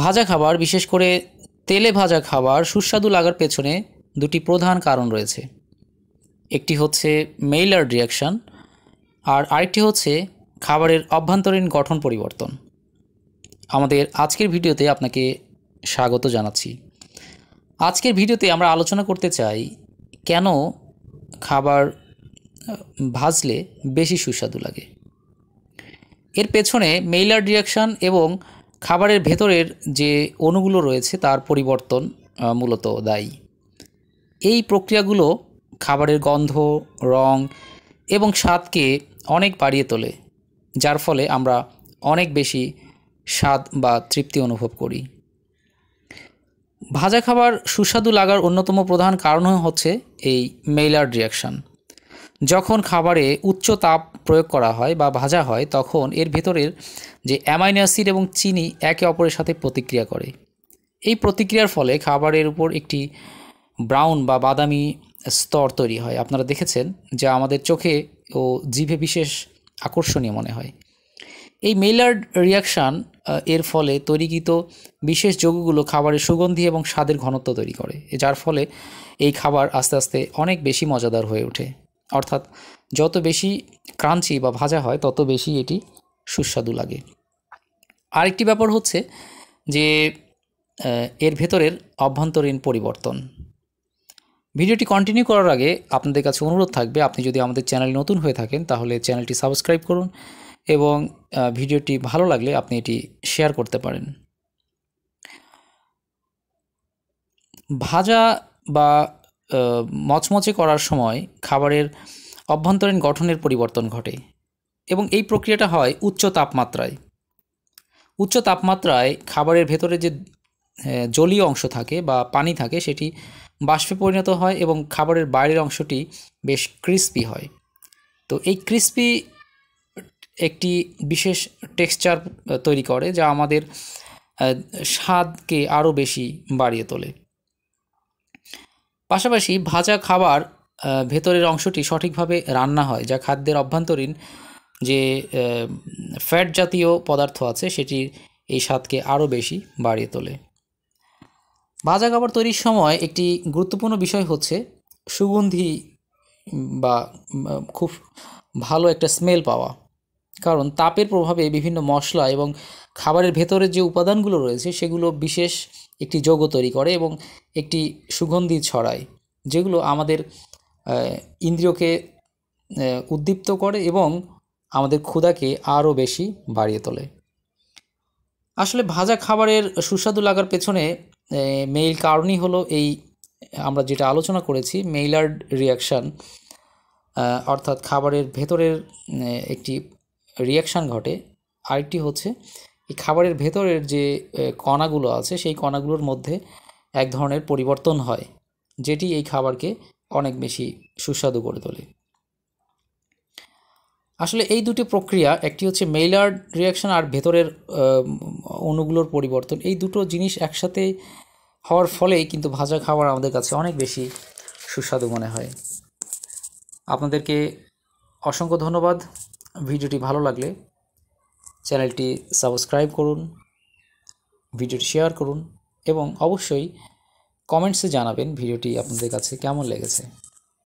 ভাজা খাবার, বিশেষ করে তেলে ভাজা খাবার সুস্বাদু লাগার পেছনে দুটি প্রধান কারণ রয়েছে। একটি হচ্ছে মেইলার্ড রিয়াকশান, আর আরেকটি হচ্ছে খাবারের অভ্যন্তরীণ গঠন পরিবর্তন। আমাদের আজকের ভিডিওতে আপনাকে স্বাগত জানাচ্ছি। আজকের ভিডিওতে আমরা আলোচনা করতে চাই কেন খাবার ভাজলে বেশি সুস্বাদু লাগে। এর পেছনে মেইলার্ড রিয়াকশান এবং খাবারের ভেতরের যে অণুগুলো রয়েছে তার পরিবর্তন মূলত দায়ী। এই প্রক্রিয়াগুলো খাবারের গন্ধ, রং এবং স্বাদকে অনেক বাড়িয়ে তোলে, যার ফলে আমরা অনেক বেশি স্বাদ বা তৃপ্তি অনুভব করি। ভাজা খাবার সুস্বাদু লাগার অন্যতম প্রধান কারণ হচ্ছে এই মেইলার্ড রিয়াকশান। যখন খাবারে উচ্চ তাপ প্রয়োগ করা হয় বা ভাজা হয়, তখন এর ভেতরের যে অ্যামাইনো অ্যাসিড এবং চিনি একে অপরের সাথে প্রতিক্রিয়া করে। এই প্রতিক্রিয়ার ফলে খাবারের উপর একটি ব্রাউন বা বাদামি স্তর তৈরি হয়। আপনারা দেখেছেন, যা আমাদের চোখে ও জিভে বিশেষ আকর্ষণীয় মনে হয়। এই মেইলার্ড রিয়াকশান এর ফলে তৈরিকৃত বিশেষ যৌগগুলো খাবারের সুগন্ধি এবং স্বাদের ঘনত্ব তৈরি করে, যার ফলে এই খাবার আস্তে আস্তে অনেক বেশি মজাদার হয়ে ওঠে। অর্থাৎ যত বেশি ক্রাঞ্চি বা ভাজা হয়, তত বেশি এটি সুস্বাদু লাগে। আরেকটি ব্যাপার হচ্ছে যে এর ভেতরের অভ্যন্তরীণ পরিবর্তন। ভিডিওটি কন্টিনিউ করার আগে আপনাদের কাছে অনুরোধ থাকবে, আপনি যদি আমাদের চ্যানেল নতুন হয়ে থাকেন তাহলে চ্যানেলটি সাবস্ক্রাইব করুন এবং ভিডিওটি ভালো লাগলে আপনি এটি শেয়ার করতে পারেন। ভাজা বা মচমচে করার সময় খাবারের অভ্যন্তরীণ গঠনের পরিবর্তন ঘটে এবং এই প্রক্রিয়াটা হয় উচ্চ তাপমাত্রায়। উচ্চ তাপমাত্রায় খাবারের ভেতরে যে জলীয় অংশ থাকে বা পানি থাকে, সেটি বাষ্পে পরিণত হয় এবং খাবারের বাইরের অংশটি বেশ ক্রিস্পি হয়। তো এই ক্রিস্পি একটি বিশেষ টেক্সচার তৈরি করে, যা আমাদের স্বাদকে আরও বেশি বাড়িয়ে তোলে। পাশাপাশি ভাজা খাবার ভেতরের অংশটি সঠিকভাবে রান্না হয়, যা খাদ্যের অভ্যন্তরীণ যে ফ্যাট জাতীয় পদার্থ আছে সেটির এই স্বাদকে আরও বেশি বাড়িয়ে তোলে। ভাজা খাবার তৈরির সময় একটি গুরুত্বপূর্ণ বিষয় হচ্ছে সুগন্ধি বা খুব ভালো একটা স্মেল পাওয়া, কারণ তাপের প্রভাবে বিভিন্ন মশলা এবং খাবারের ভেতরের যে উপাদানগুলো রয়েছে সেগুলো বিশেষ একটি যৌগ তৈরি করে এবং একটি সুগন্ধি ছড়ায়, যেগুলো আমাদের ইন্দ্রিয়কে উদ্দীপ্ত করে এবং আমাদের ক্ষুধাকে আরও বেশি বাড়িয়ে তোলে। আসলে ভাজা খাবারের সুস্বাদু লাগার পেছনে মেইন কারণই হলো এই আমরা যেটা আলোচনা করেছি, মেইলার্ড রিয়াকশান। অর্থাৎ খাবারের ভেতরের একটি রিয়াকশান ঘটে। আরেকটি হচ্ছে এই খাবারের ভেতরের যে কণাগুলো আছে সেই কণাগুলোর মধ্যে এক ধরনের পরিবর্তন হয়, যেটি এই খাবারকে অনেক বেশি সুস্বাদু করে তোলে। আসলে এই দুটি প্রক্রিয়া, একটি হচ্ছে মেইলার্ড রিয়াকশান আর ভেতরের অণুগুলোর পরিবর্তন, এই দুটো জিনিস একসাথে হওয়ার ফলেই কিন্তু ভাজা খাবার আমাদের কাছে অনেক বেশি সুস্বাদু মনে হয়। আপনাদেরকে অসংখ্য ধন্যবাদ। ভিডিওটি ভালো লাগলে চ্যানেলটি সাবস্ক্রাইব করুন, ভিডিওটি শেয়ার করুন এবং অবশ্যই কমেন্টসে জানাবেন ভিডিওটি আপনাদের কাছে কেমন লেগেছে।